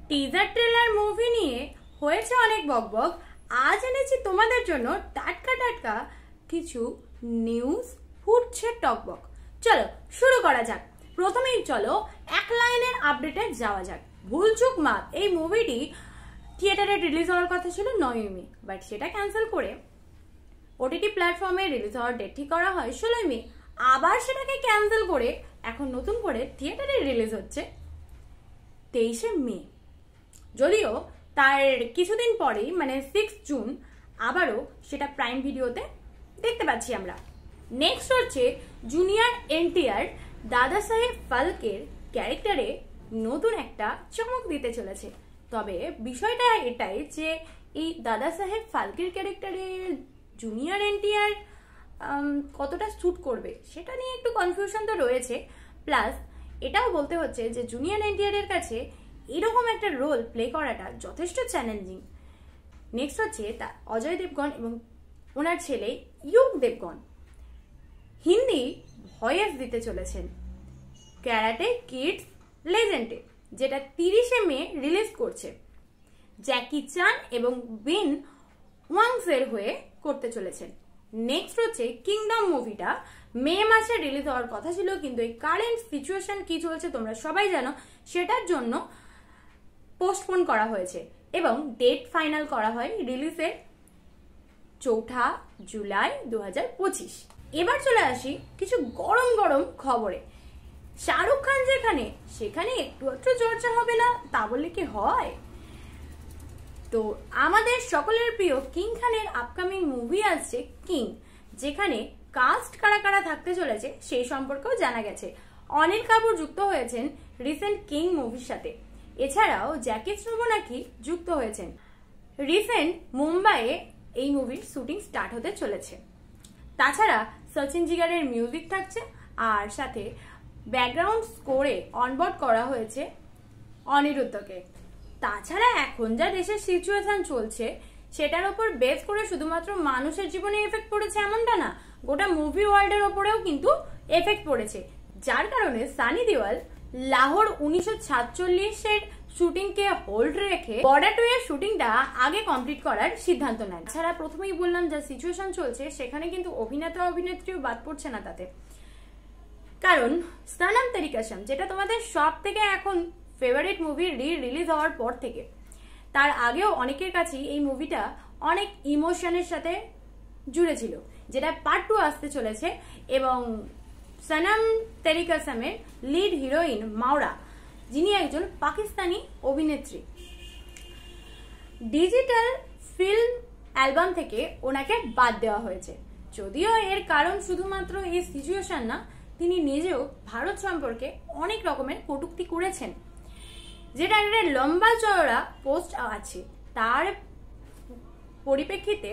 Teaser trailer movie নিয়ে হয়েছে অনেক বকবক। আজ এনেছি তোমাদের জন্য টাটকা টাটকা কিছু নিউজ, ফুটছে টকবক। চলো শুরু করা যাক। প্রথমেই চলো এক লাইনের আপডেটে যাওয়া যাক। ভুলচুক মাপ এই মুভিটি থিয়েটারে রিলিজ হওয়ার কথা ছিল 9 মে, বাট সেটা ক্যান্সেল করে ওটিটি প্ল্যাটফর্মে রিলিজ হওয়ার ডেট ঠিক করা হয় 16 মে। আবার সেটাকে ক্যান্সেল করে এখন নতুন করে থিয়েটারে রিলিজ হচ্ছে 23 মে। যদিও তার কিছুদিন পরেই মানে 6 জুন আবারও সেটা প্রাইম ভিডিওতে দেখতে পাচ্ছি আমরা। নেক্সট হচ্ছে জুনিয়র এনটিআর দাদা সাহেব ফালকের ক্যারেক্টারে নতুন একটা চমক দিতে চলেছে। তবে বিষয়টা এটাই যে এই দাদা সাহেব ফালকের ক্যারেক্টারে জুনিয়র এনটিআর কতটা স্যুট করবে সেটা নিয়ে একটু কনফিউশন তো রয়েছে। প্লাস এটাও বলতে হচ্ছে যে জুনিয়র এনটিআর এর কাছে এরকম একটা রোল প্লে করাটা যথেষ্ট চ্যালেঞ্জিং। নেক্সট হচ্ছে তা অজয় দেবগন এবং ওনার ছেলে ইয়ুক দেবগন হিন্দি ভয়েস দিতে চলেছেন ক্যারাটে কিডস লেজেন্ডে, যেটা 30 মে রিলিজ করছে। জ্যাকি চান এবং বিন ওয়াংসের হয়ে করতে চলেছেন। নেক্সট হচ্ছে কিংডম মুভিটা মে মাসে রিলিজ হওয়ার কথা ছিল, কিন্তু এই কারেন্ট সিচুয়েশন কি চলছে তোমরা সবাই জানো, সেটার জন্য পোস্টপোন করা হয়েছে এবং ডেট ফাইনাল করা হয় রিলিজের 4 জুলাই 2025। এবার চলে আসি কিছু গরম গরম খবরে। শাহরুখ খান যেখানে সেখানে একটু চর্চা হবে না তা বললে কি হয়? তো আমাদের সকলের প্রিয় কিং খানের আপকামিং মুভি আসছে কিং, যেখানে কাস্ট কারা কারা থাকতে চলেছে সেই সম্পর্কেও জানা গেছে। অনিল কাপুর যুক্ত হয়েছেন রিসেন্ট কিং মুভির সাথে, এছাড়াও জ্যাকি শ্রভ নাকি যুক্ত হয়েছেন। রিসেন্ট মুম্বাইয়ে এই মুভির শুটিং স্টার্ট হতে চলেছে। তাছাড়া সচিন জিগারের মিউজিক থাকছে, আর সাথে ব্যাকগ্রাউন্ড স্কোরে অনবোর্ড করা হয়েছে অনিরুদ্ধকে। তাছাড়া এখন যা দেশের সিচুয়েশন চলছে সেটার উপর বেস করে শুধুমাত্র মানুষের জীবনে এফেক্ট পড়েছে এমনটা না, গোটা মুভি ওয়ার্ল্ডের ওপরেও কিন্তু এফেক্ট পড়েছে। যার কারণে সানি দেওয়াল লাহোর 1947-এর শুটিংকে হোল্ড রেখে বর্ডার 2 এর শুটিংটা আগে কমপ্লিট করার সিদ্ধান্ত নেন। এছাড়া প্রথমেই বললাম যা সিচুয়েশন চলছে সেখানে কিন্তু অভিনেতা অভিনেত্রীও বাদ পড়ছে না তাতে, কারণ সনম তেরি কসম যেটা তোমাদের সব থেকে এখন ফেভারিট মুভি রিলিজ হওয়ার পর থেকে, তার আগেও অনেকের কাছেই এই মুভিটা অনেক ইমোশনের সাথে জুড়ে ছিল, যেটা পার্ট 2 আসতে চলেছে। এবং সনম তেরি কসমের লিড হিরোইন মাওরা, যিনি একজন পাকিস্তানি অভিনেত্রী, ডিজিটাল ফিল্ম অ্যালবাম থেকে ওনাকে বাদ দেওয়া হয়েছে। যদিও এর কারণ শুধুমাত্র এই সিচুয়েশন না, তিনি নিজেও ভারত সম্পর্কে অনেক রকমের কটূক্তি করেছেন, যেটা একটা লম্বা চওড়া পোস্ট আছে। তার পরিপ্রেক্ষিতে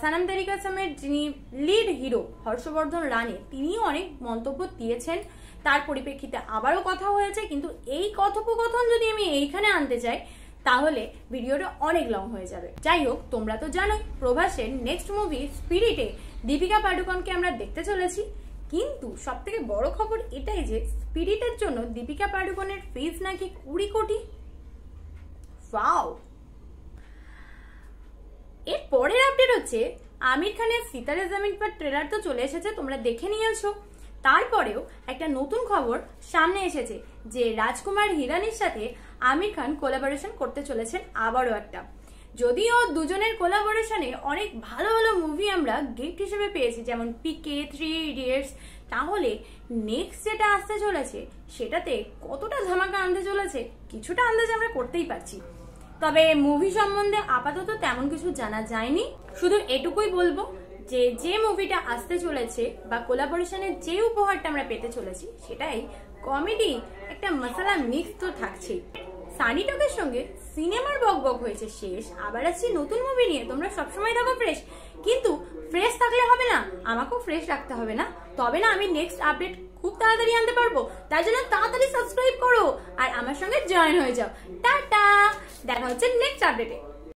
সনম তেরি কসমের যিনি লিড হিরো হর্ষবর্ধন রানে, তিনিও অনেক মন্তব্য দিয়েছেন। তার পরিপ্রেক্ষিতে আবারও কথা হয়েছে, কিন্তু এই কথোপকথন যদি আমি এইখানে আনতে চাই তাহলে ভিডিওটা অনেক লং হয়ে যাবে। যাই হোক, তোমরা তো জানোই প্রভাসের নেক্সট মুভি স্পিরিটে দীপিকা পাডুকোনকে আমরা দেখতে চলেছি। কিন্তু সব থেকে বড় খবর এটাই যে স্পিরিটের জন্য দীপিকা পাডুকোনের ফিজ নাকি 20 কোটি। ওয়াও! এর পরের আপডেট হচ্ছে আমির খানের সিতারে জামিন পার ট্রেলার তো চলে এসেছে, তোমরা দেখে নিয়েছো। তারপরেও একটা নতুন খবর সামনে এসেছে যে রাজকুমার হিরানির সাথে আমির খান কোলাবোরেশন করতে চলেছেন আবারও একটা। যদিও দুজনের কোলাবোরেশনে অনেক ভালো ভালো মুভি আমরা গিফট হিসেবে পেয়েছি, যেমন পিকে, 3 ইডিয়টস, তাহলে নেক্সট যেটা আসতে চলেছে সেটাতে কতটা ধামাকা আনতে চলেছে কিছুটা আন্দাজ আমরা করতেই পারছি। তবে মুভি সম্বন্ধে আপাতত তেমন কিছু জানা যায়নি। শুধু এটুকুই বলবো যে যে মুভিটা আসতে চলেছে বা কোলাবোরেশনের যে উপহারটা আমরা পেতে চলেছি সেটাই কমেডি, একটা মশলা মিক্স তো থাকছেই। সানি টকের সঙ্গে সিনেমার বকবক হয়েছে শেষ, আবার আসছি নতুন মুভি নিয়ে। তোমরা সবসময় থাকো ফ্রেশ, কিন্তু ফ্রেশ থাকলে হবে না, আমাকেও ফ্রেশ রাখতে হবে না, তবে না আমি নেক্সট আপডেট খুব তাড়াতাড়ি আনতে পারবো। তার জন্য তাড়াতাড়ি সাবস্ক্রাইব করো আর আমার সঙ্গে জয়েন হয়ে যাও। টাটা, দেখা হচ্ছে নেক্সট আপডেটে।